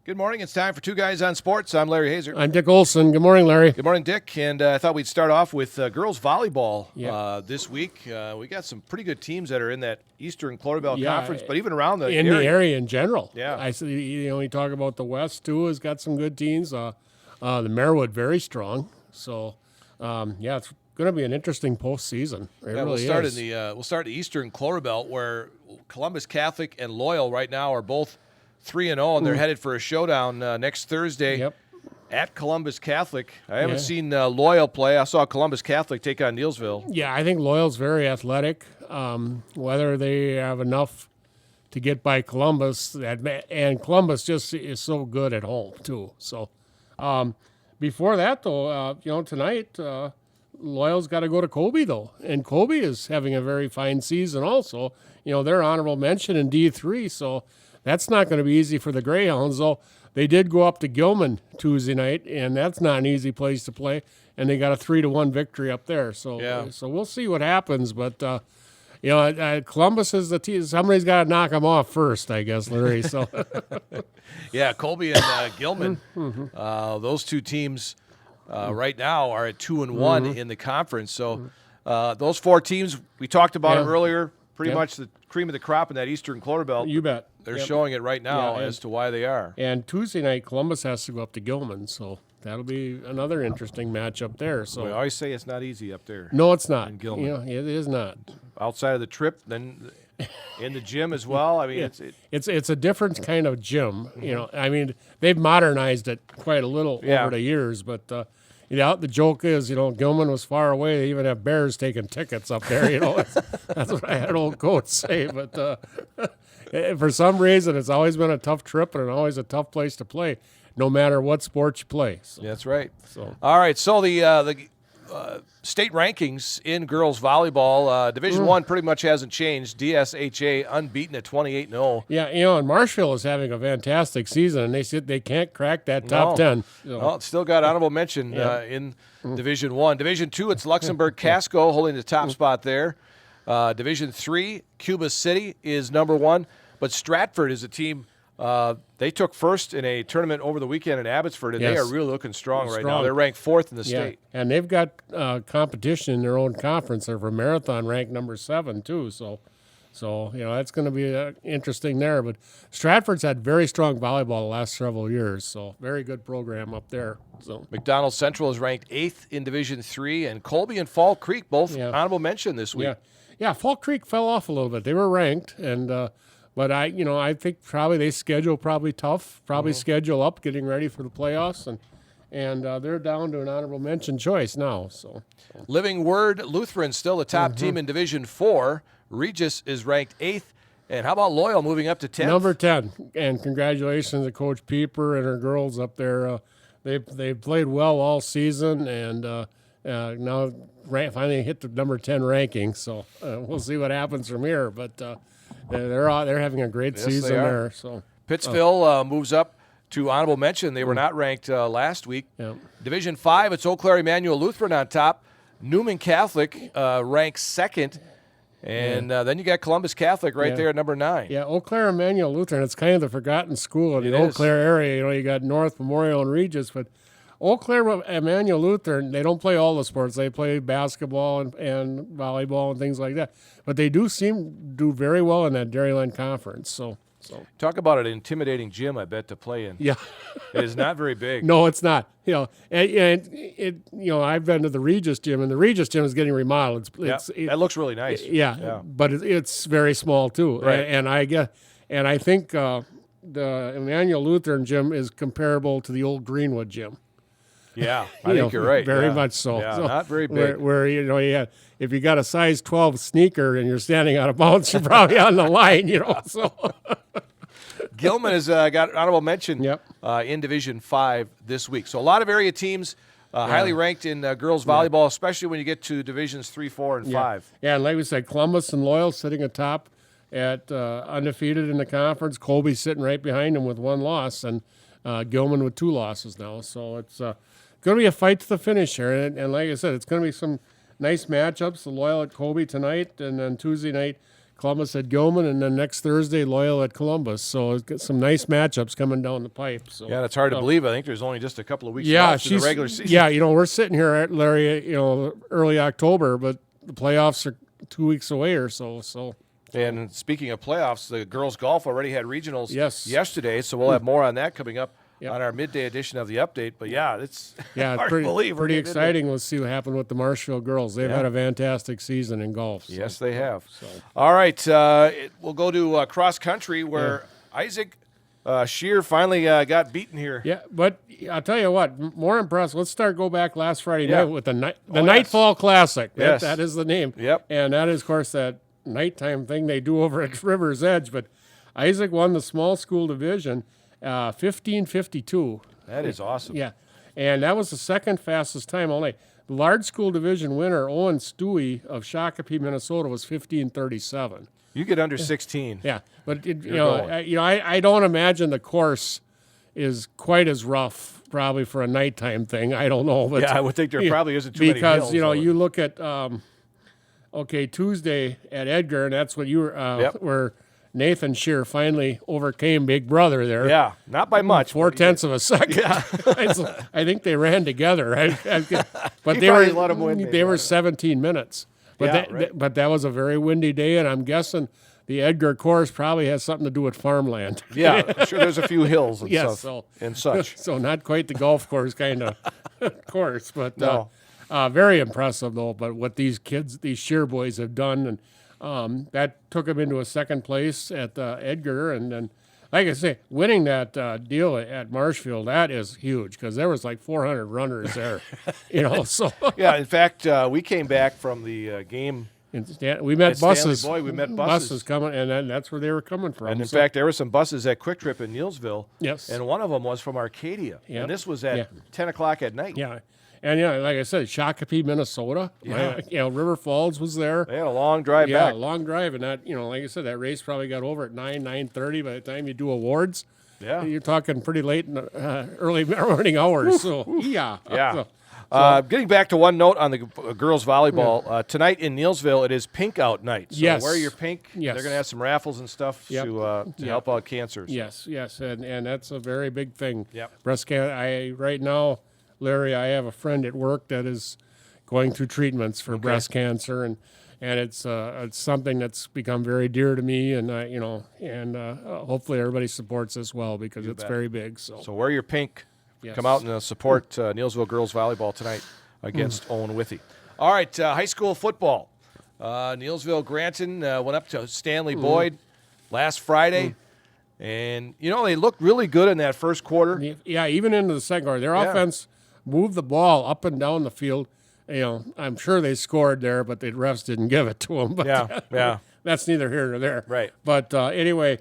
Good morning. It's time for Two Guys on Sports. I'm Larry Hazer. I'm Dick Olson. Good morning, Larry. Good morning, Dick. And I thought we'd start off with girls volleyball this week. We got some pretty good teams that are in that Eastern Clarabelle Conference, but even around the area. The area in general. Yeah. I see. You talk about the West too. Has got some good teams. The Marewood very strong. So, it's going to be an interesting postseason. We'll start in the Eastern Clarabelle, where Columbus Catholic and Loyal right now are both 3-0, and they're headed for a showdown next Thursday at Columbus Catholic. I haven't seen Loyal play. I saw Columbus Catholic take on Neillsville. Yeah, I think Loyal's very athletic. Whether they have enough to get by Columbus, and Columbus just is so good at home too. So before that, though, tonight Loyal's got to go to Colby, though, and Colby is having a very fine season also. They're honorable mention in D3, so that's not going to be easy for the Greyhounds, though. They did go up to Gilman Tuesday night, and that's not an easy place to play, and they got a 3-1 victory up there. So we'll see what happens, but Columbus is the team. Somebody's got to knock them off first, I guess, Larry. So Colby and Gilman, those two teams right now are at 2-1 in the conference. So those four teams, we talked about them earlier, pretty much the cream of the crop in that Eastern Clarabelle. You bet. They're showing it right now as to why they are. And Tuesday night, Columbus has to go up to Gilman, so that'll be another interesting matchup there. So we always say it's not easy up there. No, it's not. In Gilman. It is not. Outside of the trip, then in the gym as well. I mean, it's a different kind of gym. I mean, they've modernized it quite a little over the years, but. The joke is, Gilman was far away. They even have Bears taking tickets up there. That's what I had an old coach say. But for some reason, it's always been a tough trip and always a tough place to play, no matter what sport you play. So, that's right. All right. So the state rankings in girls volleyball, Division I pretty much hasn't changed. DSHA unbeaten at 28-0. Yeah, and Marshall is having a fantastic season, and they said they can't crack that top 10. Well, it's still got honorable mention in Division I. Division II, it's Luxembourg Casco holding the top spot there. Division III, Cuba City is number 1, but Stratford is a team. They took first in a tournament over the weekend in Abbotsford, and they are really looking strong right now. They're ranked 4th in the state. And they've got competition in their own conference. They're for Marathon ranked number 7, too. So that's going to be interesting there. But Stratford's had very strong volleyball the last several years, so very good program up there. So McDonald Central is ranked 8th in Division III, and Colby and Fall Creek both honorable mention this week. Yeah, Fall Creek fell off a little bit. They were ranked, and but I think probably they schedule tough, schedule up, getting ready for the playoffs, and they're down to an honorable mention choice now. So, Living Word Lutheran still the top team in Division IV. Regis is ranked 8th, and how about Loyal moving up to 10th? Number 10, and congratulations to Coach Pieper and her girls up there. They played well all season, and now finally hit the number 10 ranking. So we'll see what happens from here, but. They're having a great season there. So Pittsville moves up to honorable mention. They were not ranked last week. Division V, it's Eau Claire Emmanuel Lutheran on top. Newman Catholic ranks 2nd. And then you got Columbus Catholic right there at number 9. Yeah, Eau Claire Emmanuel Lutheran. It's kind of the forgotten school in the Eau Claire area. You got North Memorial and Regis, but Eau Claire Emmanuel Lutheran, they don't play all the sports. They play basketball and volleyball and things like that. But they do do very well in that Dairyland Conference. So talk about an intimidating gym, I bet, to play in. Yeah, it is not very big. No, it's not. I've been to the Regis gym, and the Regis gym is getting remodeled. That looks really nice. But it's very small too. Right. And I think the Emmanuel Lutheran gym is comparable to the old Greenwood gym. Yeah, I think you're right. Very much so. Yeah, not very big. Where if you got a size 12 sneaker and you're standing out of bounds, you're probably on the line. So Gilman has got honorable mention in Division V this week. So a lot of area teams highly ranked in girls volleyball, especially when you get to Divisions 3, 4, and 5. Yeah, and like we said, Columbus and Loyal sitting atop at undefeated in the conference. Colby sitting right behind them with 1 loss, and Gilman with 2 losses now. So it's going to be a fight to the finish here. And like I said, it's going to be some nice matchups. The Loyal at Colby tonight, and then Tuesday night, Columbus at Gilman, and then next Thursday, Loyal at Columbus. So it's got some nice matchups coming down the pipe. So Yeah, that's hard to believe. I think there's only just a couple of weeks yeah, left in the regular season. Yeah, we're sitting here at Larry, early October, but the playoffs are 2 weeks away or so. So And speaking of playoffs, the girls golf already had regionals Yes. yesterday, so we'll have more on that coming up Yep. on our midday edition of the update. But yeah, it's yeah, hard pretty to believe. we're pretty getting into it. exciting. Let's see what happened with the Marshfield girls. They've Yeah. had a fantastic season in golf. So. Yes, they have. So. All right, we'll go to cross country where Isaac Shear finally got beaten here. Yeah, but I'll tell you what, more impressed. Let's go back last Friday Yeah. night with the yes. Nightfall Classic. Yes. That is the name. Yep. And that is, of course, that nighttime thing they do over at River's Edge. But Isaac won the small school division 15:52. That is awesome. Yeah, and that was the second fastest time all night. The large school division winner, Owen Stewie of Shakopee, Minnesota, was 15:37. You get under 16. Yeah, but going. I don't imagine the course is quite as rough, probably for a nighttime thing. I don't know, but Yeah, I would think there probably isn't too many because hills, though. you look at Tuesday at Edgar, and that's what you were where Nathan Shear finally overcame Big Brother there. Yeah, not by much. 4/10 of a second. I think they ran together. But He they were probably let 'em win, maybe. they were 17 minutes. But Yeah, that, right. but that was a very windy day, and I'm guessing the Edgar course probably has something to do with farmland. Yeah, I'm sure there's a few hills and Yes, stuff and such. So not quite the golf course kind of course, but No. very impressive though. But what these kids, these Shear boys, have done, and that took them into a second place at Edgar, and then, like I say, winning that deal at Marshfield, that is huge because there was like 400 runners there, So Yeah, in fact, we came back from the game, we met At Stanley buses. Boyd, we met buses. coming, and then that's where they were coming from. and in So- fact, there were some buses at Quick Trip in Neilsville. Yes. And one of them was from Arcadia. Yep. And this was at Yeah. 10 o'clock at night. yeah. And like I said, Shakopee, Minnesota. Yeah. River Falls was there. They had a long drive Yeah, back. long drive, and that like I said, that race probably got over at 9:30. By the time you do awards, Yeah. you're talking pretty late in the early morning hours. So yeah, Yeah. So- Getting back to one note on the girls volleyball, tonight in Neilsville, it is pink out night. So Yes. wear your pink. Yes. They're going to have some raffles and stuff Yep. to Yep. help out cancers. yes, and that's a very big thing. Yep. Breast cancer. Right now, Larry, I have a friend at work that is going through treatments for breast cancer, and it's something that's become very dear to me, and hopefully everybody supports this well because it's bet. very big. So So wear your pink. Yes. Come out and support Neilsville girls volleyball tonight against Owen Withy. All right, high school football. Neilsville Granton went up to Stanley Boyd last Friday. And, they looked really good in that first quarter. yeah, even into the second quarter, their Yeah. offense moved the ball up and down the field. I'm sure they scored there, but the refs didn't give it to them. But Yeah. that's neither here nor there. Right. But anyway,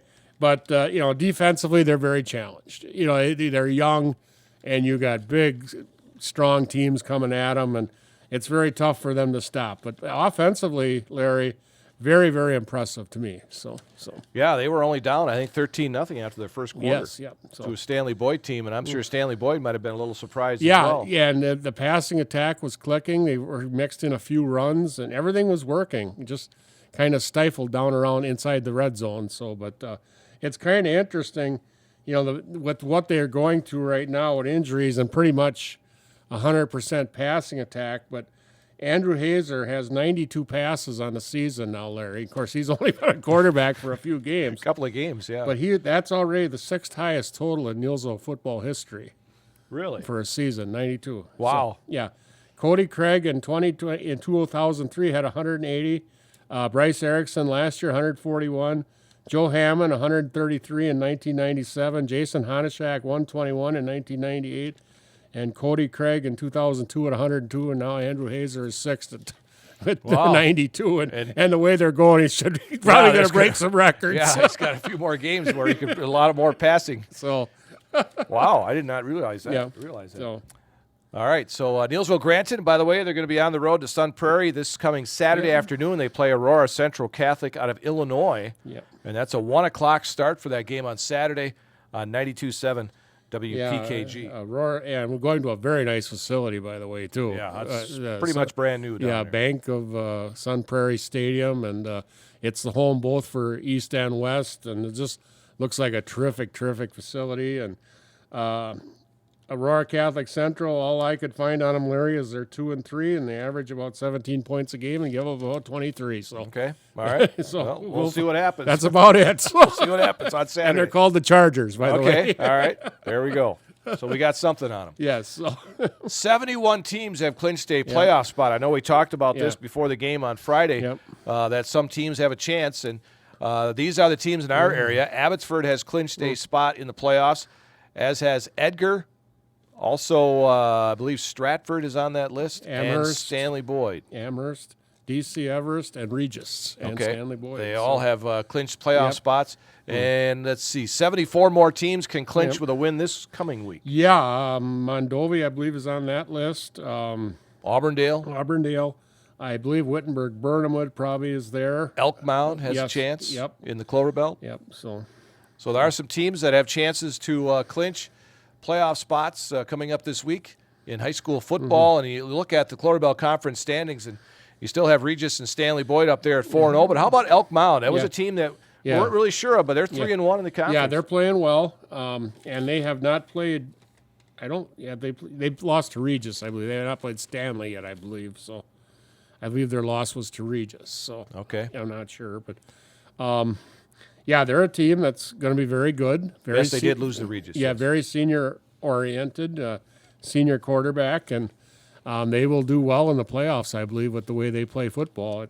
defensively they're very challenged. They're young, and you got big, strong teams coming at them, and it's very tough for them to stop. But offensively, Larry, very, very impressive to me. So Yeah, they were only down, I think, 13-0 after their first quarter. yes, yeah. To So a Stanley Boyd team, and I'm sure Stanley Boyd might have been a little surprised yeah, as well. yeah, and the passing attack was clicking. They were mixed in a few runs, and everything was working. Just kind of stifled down around inside the red zone. So, but it's kind of interesting, with what they're going through right now with injuries and pretty much 100% passing attack. But Andrew Hazer has 92 passes on the season now, Larry. Of course, he's only been a quarterback for a few games, A couple of games, yeah. but that's already the sixth highest total in Neilsville football history really? for a season, 92. Wow. So, yeah. Cody Craig in 2003 had 180. Bryce Erickson last year, 141. Joe Hammond, 133 in 1997. Jason Hanishak, 121 in 1998. And Cody Craig in 2002 at 102. And now Andrew Hazer is sixth at Wow. 92. And the way they're going, he's probably going there's to break gonna- some records. Yeah, he's got a few more games where he could a lot of more passing. So, Wow, I did not realize that. yeah. All right, so Neilsville Granton, by the way, they're going to be on the road to Sun Prairie this coming Saturday afternoon. They play Aurora Central Catholic out of Illinois, Yep. and that's a 1 o'clock start for that game on Saturday on 92.7 WPKG. Aurora, and we're going to a very nice facility, by the way, too. Yeah, it's pretty much brand new down there. Bank of Sun Prairie Stadium, and it's the home both for East and West, and it just looks like a terrific facility. And Aurora Catholic Central, all I could find on them, Larry, is they're 2-3, and they average about 17 points a game and give up about 23. So Okay, all right. So well, we'll see what happens. that's about it. see what happens on Saturday. And they're called the Chargers, by the way. Okay, all right. There we go. So we got something on them. Yes. So 71 teams have clinched a playoff spot. I know we talked about this Yeah. before the game on Friday, Yep. that some teams have a chance, and these are the teams in our area. Abbotsford has clinched a spot in the playoffs, as has Edgar. Also, I believe Stratford is on that list, and Amherst. Stanley Boyd. Amherst, D.C. Everest, and Regis, and Okay, Stanley Boyd. they So- all have clinched playoff Yep. spots. And let's see, 74 more teams can clinch Yep. with a win this coming week. Yeah, Mondovi, I believe, is on that list. Auburndale, Auburndale, I believe Wittenberg Burnhamwood probably is there. Elk Mound has a Yes, chance yep. in the Clover Belt. Yep. So So there are some teams that have chances to clinch playoff spots coming up this week in high school football. And you look at the Clover Belt Conference standings, and you still have Regis and Stanley Boyd up there at 4-0. But how about Elk Mound? That was Yeah. a team that Yeah. weren't really sure of, but they're 3-1 in the conference. yeah, they're playing well, and they have not played. I don't. Yeah, they've lost to Regis. I believe they have not played Stanley yet. I believe so. I believe their loss was to Regis. So Okay. I'm not sure, but yeah, they're a team that's going to be very good. Very Yes, they did lose to Regis. Yeah, yes. very senior oriented, senior quarterback, and they will do well in the playoffs, I believe, with the way they play football.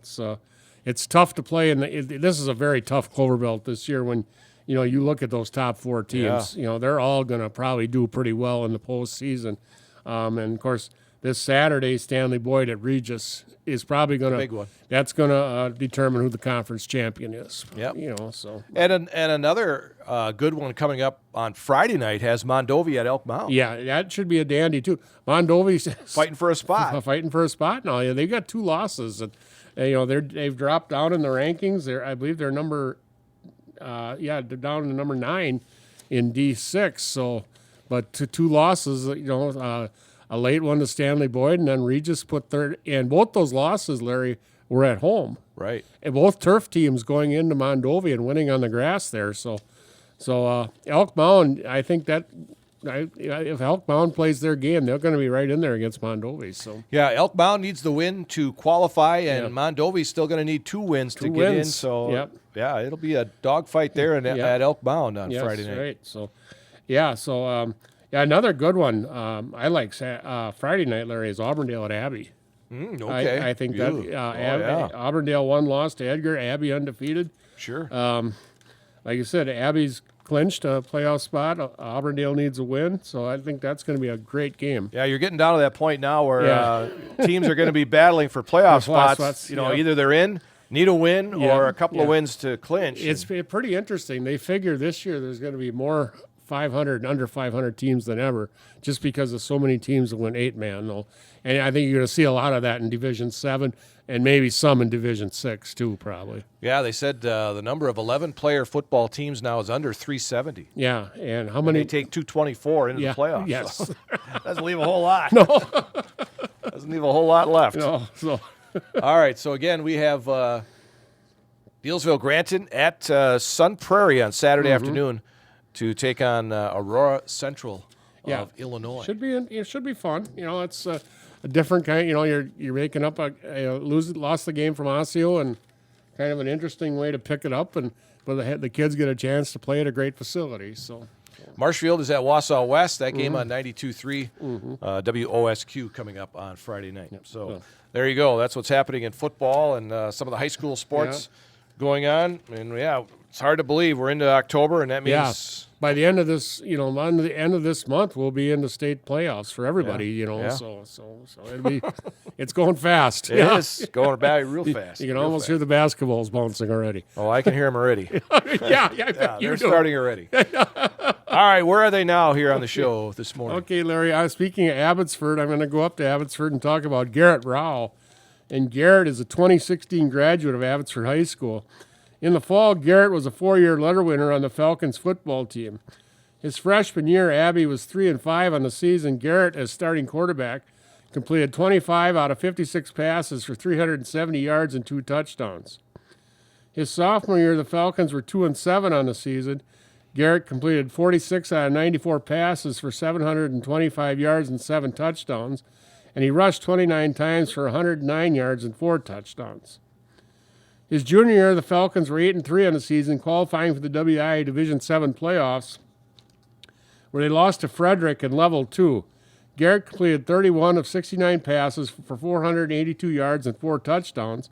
It's tough to play, and this is a very tough Clover Belt this year. When you look at those top four teams, they're all going to probably do pretty well in the postseason. And of course, this Saturday, Stanley Boyd at Regis is probably going to Big one. That's going to determine who the conference champion is. Yep. So. And another good one coming up on Friday night has Mondovi at Elk Mound. Yeah, that should be a dandy too. Mondovi's Fighting for a spot. fighting for a spot now. Yeah, they've got 2 losses, and they've dropped down in the rankings. I believe they're number, they're down to number 9 in D6. So, but 2 losses. A late one to Stanley Boyd, and then Regis put third. And both those losses, Larry, were at home. Right. And both turf teams going into Mondovi and winning on the grass there. So Elk Mound, I think that if Elk Mound plays their game, they're going to be right in there against Mondovi. So Yeah, Elk Mound needs the win to qualify, and Mondovi's still going to need 2 wins to get in. wins. So, Yep. yeah, it'll be a dogfight there at Elk Mound on yes, Friday night. right. So another good one. I like Friday night, Larry, is Auburndale at Abbey. Okay. I think You. that Auburndale 1 loss to Edgar, Abbey undefeated. Sure. Like you said, Abbey's clinched a playoff spot. Auburndale needs a win, so I think that's going to be a great game. Yeah, you're getting down to that point now where teams are going to be battling for playoff spots. spots, Either they're in, need a win, or a couple of wins to clinch. It's pretty interesting. They figure this year there's going to be more 500 and under 500 teams than ever, just because of so many teams that went 8-man. Though, and I think you're going to see a lot of that in Division 7 and maybe some in Division 6 too, probably. Yeah, they said the number of 11-player football teams now is under 370. Yeah, and how They many? take 224 into the playoffs. Yes. So doesn't leave a whole lot. No. Doesn't leave a whole lot left. No, so All right, so again, we have Dealsville Granton at Sun Prairie on Saturday afternoon to take on Aurora Central of Illinois. it should be fun. It's a different kind. You're making up lost the game from Osseo, and kind of an interesting way to pick it up, but the kids get a chance to play at a great facility. So Marshfield is at Wausau West. That game on 92.3 WOSQ coming up on Friday night. So there you go. That's what's happening in football and some of the high school sports going on. And it's hard to believe we're into October, and that means by the end of this, on the end of this month, we'll be in the state playoffs for everybody. Yeah. So it'll be, it's going fast. it is going back real fast. You can almost hear the basketballs bouncing already. Oh, I can hear them already. yeah, They're starting already. All right, where are they now here on the show this morning? Okay, Larry, I was speaking of Abbotsford. I'm going to go up to Abbotsford and talk about Garrett Rao. And Garrett is a 2016 graduate of Abbotsford High School. In the fall, Garrett was a 4-year letter winner on the Falcons football team. His freshman year, Abbey was 3-5 on the season. Garrett, as starting quarterback, completed 25 out of 56 passes for 370 yards and 2 touchdowns. His sophomore year, the Falcons were 2-7 on the season. Garrett completed 46 out of 94 passes for 725 yards and 7 touchdowns, and he rushed 29 times for 109 yards and 4 touchdowns. His junior year, the Falcons were 8-3 on the season, qualifying for the WIA Division VII playoffs, where they lost to Frederick in Level 2. Garrett completed 31 of 69 passes for 482 yards and 4 touchdowns.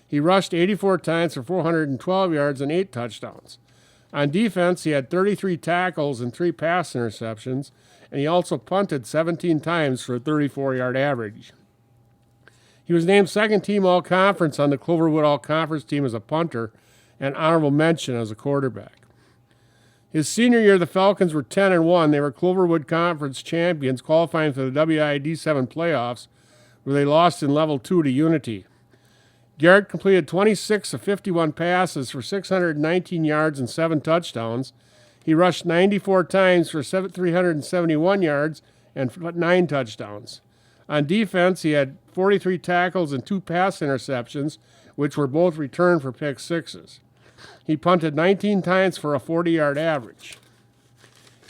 He rushed 84 times for 412 yards and 8 touchdowns. On defense, he had 33 tackles and 3 pass interceptions, and he also punted 17 times for a 34-yard average. He was named second-team All-Conference on the Cloverwood All-Conference team as a punter and honorable mention as a quarterback. His senior year, the Falcons were 10-1. They were Cloverwood Conference champions, qualifying for the WIA D7 playoffs, where they lost in Level 2 to Unity. Garrett completed 26 of 51 passes for 619 yards and 7 touchdowns. He rushed 94 times for 371 yards and 9 touchdowns. On defense, he had 43 tackles and 2 pass interceptions, which were both returned for pick sixes. He punted 19 times for a 40-yard average.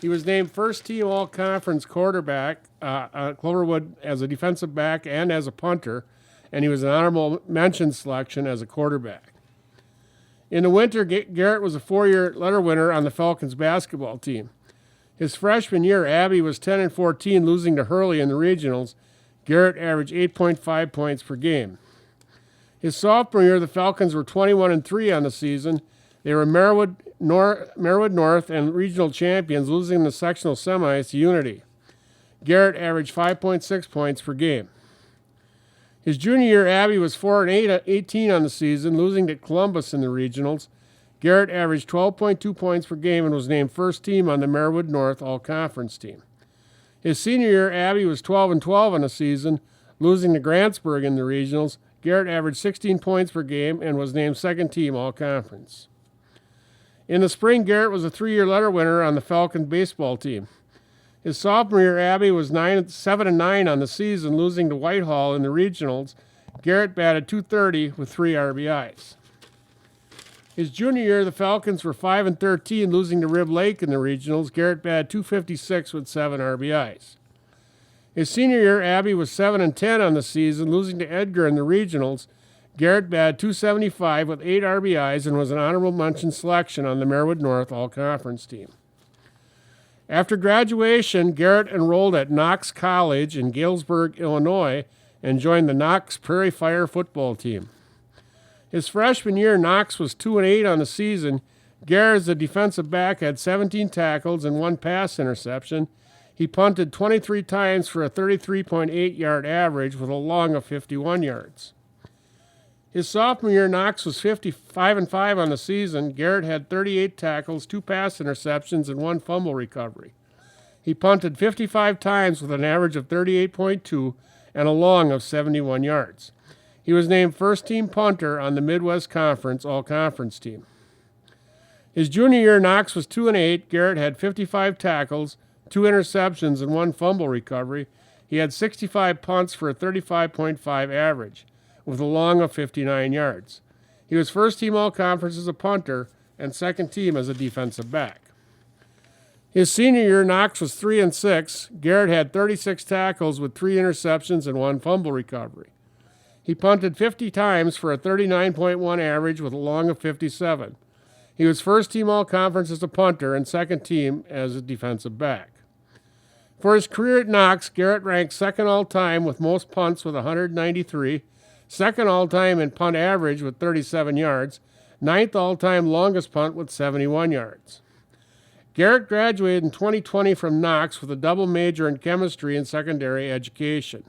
He was named first-team All-Conference quarterback at Cloverwood as a defensive back and as a punter, and he was an honorable mention selection as a quarterback. In the winter, Garrett was a 4-year letter winner on the Falcons basketball team. His freshman year, Abbey was 10-14, losing to Hurley in the regionals. Garrett averaged 8.5 points per game. His sophomore year, the Falcons were 21-3 on the season. They were Merwood North and regional champions, losing the sectional semis to Unity. Garrett averaged 5.6 points per game. His junior year, Abbey was 4-18 on the season, losing to Columbus in the regionals. Garrett averaged 12.2 points per game and was named first team on the Merwood North All-Conference team. His senior year, Abbey was 12-12 on the season, losing to Grantsburg in the regionals. Garrett averaged 16 points per game and was named second team All-Conference. In the spring, Garrett was a 3-year letter winner on the Falcons baseball team. His sophomore year, Abbey was 7-9 on the season, losing to Whitehall in the regionals. Garrett batted .230 with 3 RBIs. His junior year, the Falcons were 5-13, losing to Rib Lake in the regionals. Garrett batted .256 with 7 RBIs. His senior year, Abbey was 7-10 on the season, losing to Edgar in the regionals. Garrett batted .275 with 8 RBIs and was an honorable mention selection on the Merwood North All-Conference team. After graduation, Garrett enrolled at Knox College in Galesburg, Illinois, and joined the Knox Prairie Fire football team. His freshman year, Knox was 2-8 on the season. Garrett, as a defensive back, had 17 tackles and 1 pass interception. He punted 23 times for a 33.8-yard average with a long of 51 yards. His sophomore year, Knox was 5-5 on the season. Garrett had 38 tackles, 2 pass interceptions, and 1 fumble recovery. He punted 55 times with an average of 38.2 and a long of 71 yards. He was named first-team punter on the Midwest Conference All-Conference team. His junior year, Knox was 2-8. Garrett had 55 tackles, 2 interceptions, and 1 fumble recovery. He had 65 punts for a 35.5 average, with a long of 59 yards. He was first-team All-Conference as a punter and second-team as a defensive back. His senior year, Knox was 3-6. Garrett had 36 tackles with 3 interceptions and 1 fumble recovery. He punted 50 times for a 39.1 average with a long of 57. He was first-team All-Conference as a punter and second-team as a defensive back. For his career at Knox, Garrett ranked second all-time with most punts with 193, second all-time in punt average with 37 yards, 9th all-time longest punt with 71 yards. Garrett graduated in 2020 from Knox with a double major in chemistry and secondary education.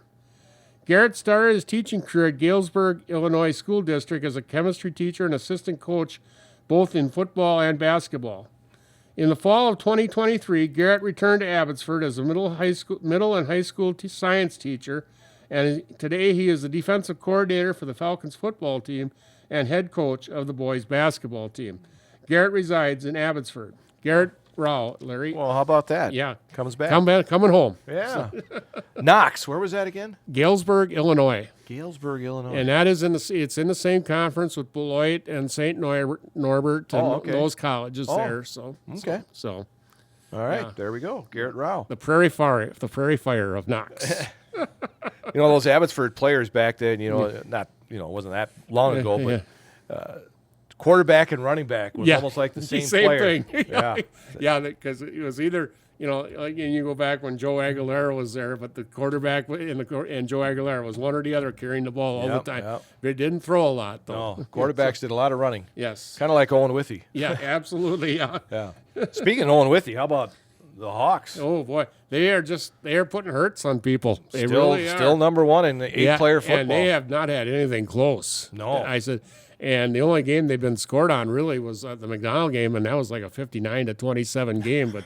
Garrett started his teaching career at Galesburg, Illinois School District as a chemistry teacher and assistant coach both in football and basketball. In the fall of 2023, Garrett returned to Abbotsford as a middle and high school science teacher, and today he is the defensive coordinator for the Falcons football team and head coach of the boys basketball team. Garrett resides in Abbotsford. Garrett, Rao, Larry. Well, how about that? Yeah. Comes back. Coming home. Yeah. Knox, where was that again? Galesburg, Illinois. Galesburg, Illinois. And that is it's in the same conference with Beloit and St. Norbert and okay. those colleges there. So Okay. So All right, there we go. Garrett Rao. the Prairie Fire of Knox. You know, those Abbotsford players back then, not, it wasn't that long ago, but quarterback and running back was almost like the same player. thing. Yeah, because it was either, like, and you go back when Joe Aguilera was there, but the quarterback and Joe Aguilera was one or the other carrying the ball all the time. Yep. They didn't throw a lot, though. No, quarterbacks did a lot of running. Yes. Kind of like Owen Withy. Yeah, absolutely. Yeah. Yeah. Speaking of Owen Withy, how about the Hawks? Oh boy, they are putting hurts on people. They really are. Still number one in the eight-player football. And they have not had anything close. No. I said, and the only game they've been scored on really was the McDonald game, and that was like a 59-27 game. But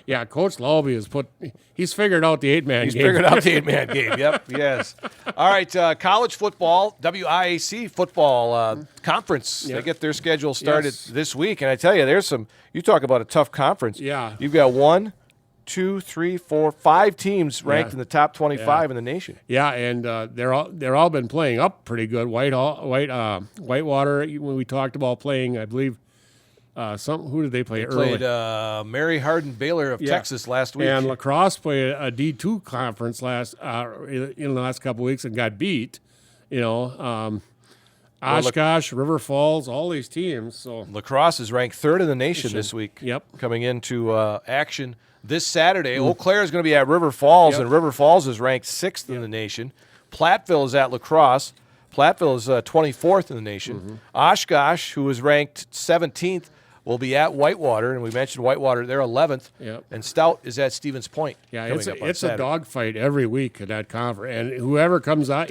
yeah, Coach Laube he's figured out the 8-man game. He's figured out the 8-man game. Yep. Yes. All right. College football, WIAC football conference. They get their schedule started this week, and I tell you, you talk about a tough conference. Yeah. You've got 1, 2, 3, 4, 5 teams ranked in the top 25 in the nation. Yeah, and they're all been playing up pretty good. Whitewater. When we talked about playing, I believe. Who did they play early? Played Mary Hardin Baylor of Texas last week. And La Crosse played a D2 conference in the last couple of weeks and got beat. Oshkosh, River Falls, all these teams. So La Crosse is ranked 3rd in the nation this week. Yep. Coming into action this Saturday. Eau Claire is going to be at River Falls, and River Falls is ranked 6th in the nation. Platteville is at La Crosse. Platteville is 24th in the nation. Oshkosh, who is ranked 17th, will be at Whitewater, and we mentioned Whitewater, they're 11th. Yep. And Stout is at Stevens Point. Yeah, it's a dogfight every week at that conference, and whoever comes out,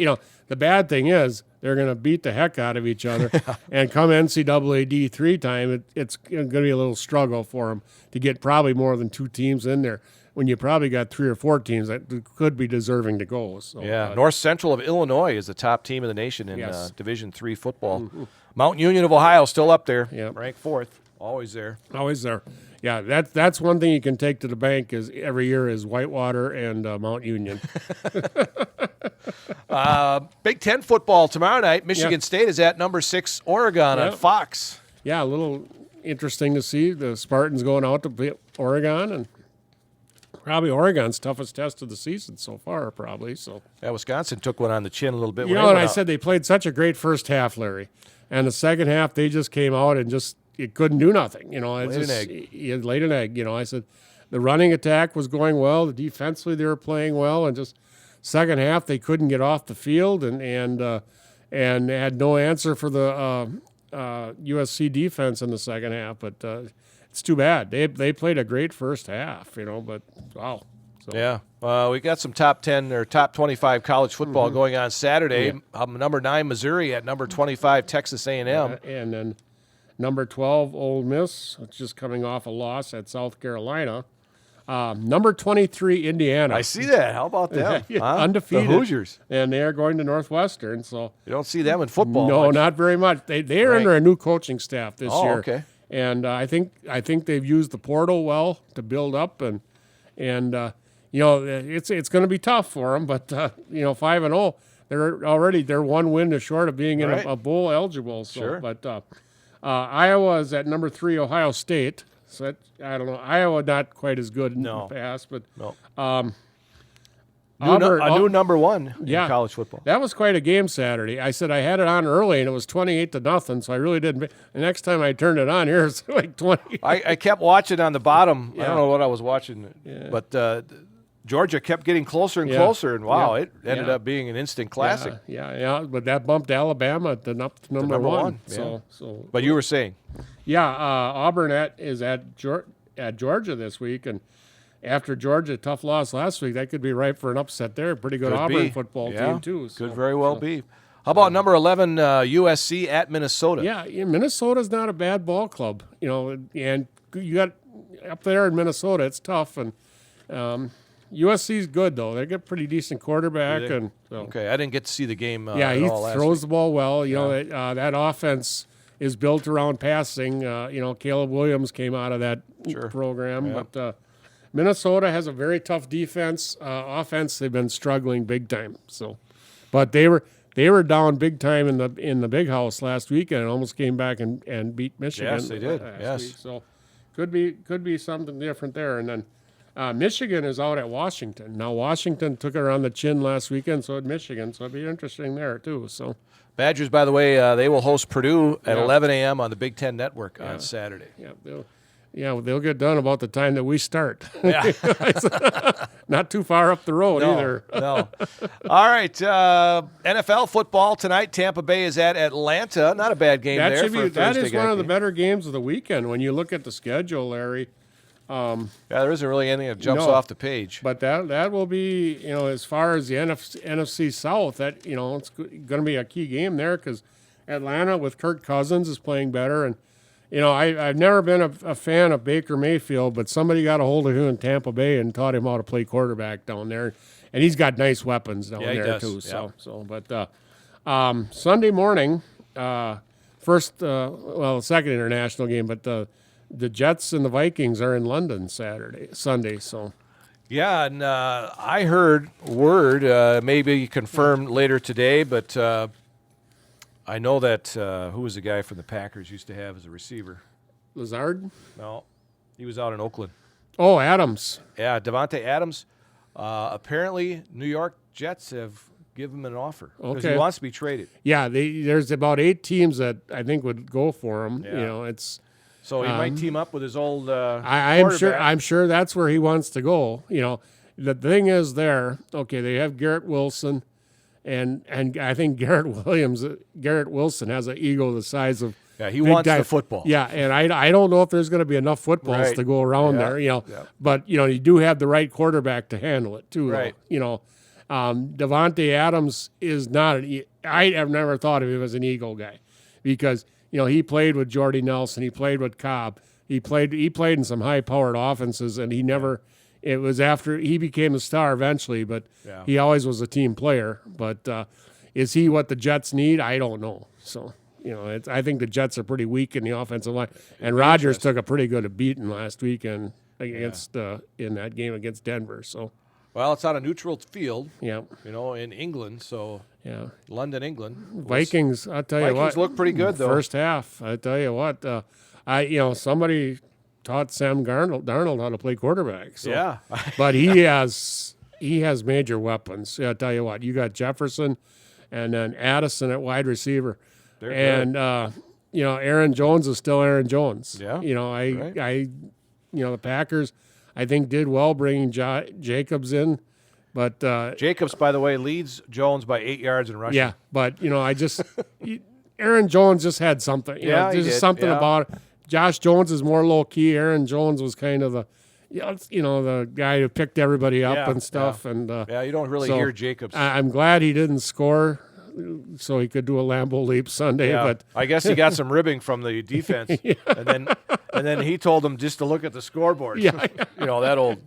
the bad thing is they're going to beat the heck out of each other, and come NCAA D3 time, it's going to be a little struggle for them to get probably more than 2 teams in there when you probably got 3 or 4 teams that could be deserving to go. So, North Central of Illinois is the top team in the nation in Division III football. Mount Union of Ohio still up there, ranked 4th. Always there. Always there. Yeah, that's one thing you can take to the bank is every year is Whitewater and Mount Union. Big Ten football tomorrow night. Michigan State is at number 6 Oregon on Fox. Yeah, a little interesting to see the Spartans going out to play Oregon, and probably Oregon's toughest test of the season so far, probably. So yeah, Wisconsin took one on the chin a little bit. And I said they played such a great first half, Larry, and the second half they just came out and it couldn't do nothing. It laid an egg. I said the running attack was going well, the defensively they were playing well, and just second half they couldn't get off the field and had no answer for the USC defense in the second half. But it's too bad. They played a great first half, but wow. So. Yeah, we got some top 10 or top 25 college football going on Saturday. Number 9 Missouri at number 25 Texas A&M, and then number 12 Ole Miss, which is coming off a loss at South Carolina. Number 23 Indiana. I see that. How about them? Undefeated. The Hoosiers. And they are going to Northwestern. So you don't see them in football. No, much. not very much. They are under a new coaching staff this year. Okay. And I think they've used the portal well to build up, and it's going to be tough for them. But 5-0, they're 1 win short of being in a bowl eligible. So, sure. But Iowa is at number 3 Ohio State. So I don't know. Iowa not quite as good in the past, but a new number 1 in college football. That was quite a game Saturday. I said I had it on early, and it was 28-0, so I really didn't. The next time I turned it on, here's like 20. I kept watching on the bottom. I don't know what I was watching, but Georgia kept getting closer and closer, and it ended up being an instant classic. Yeah. But that bumped Alabama to number 1. So. But you were saying, Auburn is at Georgia this week, and after Georgia tough loss last week, that could be ripe for an upset there. Pretty good Auburn football team too. Could very well be. How about number 11 USC at Minnesota? Yeah, Minnesota's not a bad ball club, and you got up there in Minnesota, it's tough, and USC's good though. They got a pretty decent quarterback, and okay. I didn't get to see the game. He throws the ball well. That offense is built around passing. Caleb Williams came out of that program, but Minnesota has a very tough defense. Offense, they've been struggling big time. So, but they were down big time in the Big House last weekend and almost came back and beat Michigan. Yes, they did. Yes. Week. So could be something different there. And then Michigan is out at Washington. Now Washington took it around the chin last weekend, so did Michigan. So it'd be interesting there too. So Badgers, by the way, they will host Purdue at 11 a.m. on the Big Ten Network on Saturday. Yeah, they'll get done about the time that we start. Yeah. Not too far up the road either. No. All right. NFL football tonight. Tampa Bay is at Atlanta. Not a bad game there. That is one of the better games of the weekend when you look at the schedule, Larry. There isn't really anything that jumps off the page. But that will be, as far as the NFC South, that it's going to be a key game there because Atlanta with Kirk Cousins is playing better, and I've never been a fan of Baker Mayfield, but somebody got a hold of him in Tampa Bay and taught him how to play quarterback down there, and he's got nice weapons down there too. Yeah. But Sunday morning, second international game, but the Jets and the Vikings are in London Sunday. So, yeah, and I heard word, maybe confirmed later today, but I know that who was the guy from the Packers used to have as a receiver? Lazard? No, he was out in Oakland. Oh, Adams. Yeah, Devontae Adams. Apparently, New York Jets have given him an offer because he wants to be traded. Yeah, there's about 8 teams that I think would go for him. Yeah. So he might team up with his old. I'm sure that's where he wants to go. The thing is, they have Garrett Wilson, and I think Garrett Wilson has an ego the size of. Yeah, he wants the football. Yeah, and I don't know if there's going to be enough footballs to go around there. But you do have the right quarterback to handle it too. Right. Devontae Adams is not I have never thought of him as an Eagle guy, because he played with Jordy Nelson, he played with Cobb, he played in some high-powered offenses, and he never. It was after he became a star eventually, but he always was a team player. But is he what the Jets need? I don't know. So. I think the Jets are pretty weak in the offensive line, and Rodgers took a pretty good beating last weekend against in that game against Denver. So, well, it's on a neutral field. Yeah, in England. So, London, England. Vikings. I'll tell you what. Vikings look pretty good though. First half. I tell you what. Somebody taught Sam Darnold how to play quarterback. So. Yeah, but he has major weapons. I'll tell you what. You got Jefferson, and then Addison at wide receiver. And Aaron Jones is still Aaron Jones. Yeah. The Packers, I think, did well bringing Jacobs in, but Jacobs, by the way, leads Jones by 8 yards in rushing. Yeah, but Aaron Jones just had something. There's something about it. Josh Jones is more low key. Aaron Jones was kind of the guy who picked everybody up and stuff. Yeah. And you don't really hear Jacobs. I'm glad he didn't score, so he could do a Lambeau leap Sunday. Yeah. But I guess he got some ribbing from the defense, and then he told them just to look at the scoreboard. That old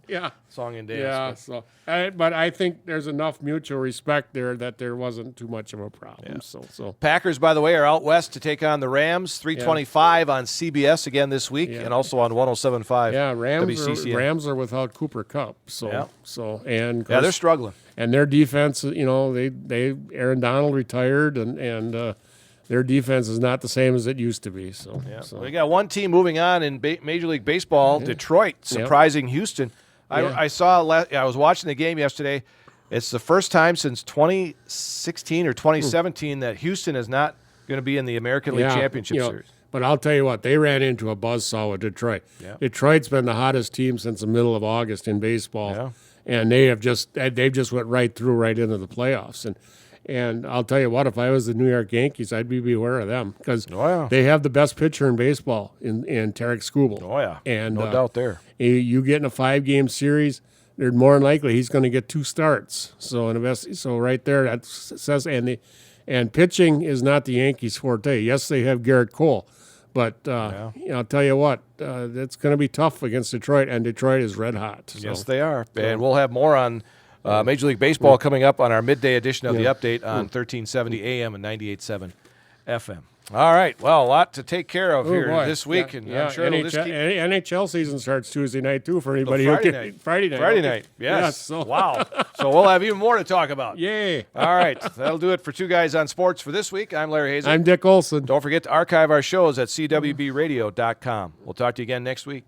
song and dance. Yeah. But I think there's enough mutual respect there that there wasn't too much of a problem. Yeah. So Packers, by the way, are out west to take on the Rams. 3:25 on CBS again this week, and also on 107.5. Yeah, WCCN. Rams are without Cooper Kupp. And they're struggling. And their defense, they Aaron Donald retired, and their defense is not the same as it used to be. So we got one team moving on in Major League Baseball, Detroit, surprising Houston. I was watching the game yesterday. It's the first time since 2016 or 2017 that Houston is not going to be in the American League Championship Series. But I'll tell you what, they ran into a buzzsaw with Detroit. Yeah. Detroit's been the hottest team since the middle of August in baseball. Yeah. And they've just went right into the playoffs. And I'll tell you what, if I was the New York Yankees, I'd be beware of them because they have the best pitcher in baseball in Tarek Skubal. Oh yeah, and no doubt there. You get in a 5-game series, they're more than likely he's going to get 2 starts. So right there that says and pitching is not the Yankees' forte. Yes, they have Garrett Cole. But I'll tell you what, it's going to be tough against Detroit, and Detroit is red hot. So. Yes, they are. And we'll have more on Major League Baseball coming up on our midday edition of the Update on 1370 AM and 98.7 FM. All right. Well, a lot to take care of Oh, here boy. this week, and yeah, I'm sure it'll just keep. NHL season starts Tuesday night too for anybody Friday who night. Friday night. Friday okay. night. Yes. so Wow. So we'll have even more to talk about. yay. All right. That'll do it for Two Guys on Sports for this week. I'm Larry Hazel. I'm Dick Olson. Don't forget to archive our shows at cwbradio.com. We'll talk to you again next week.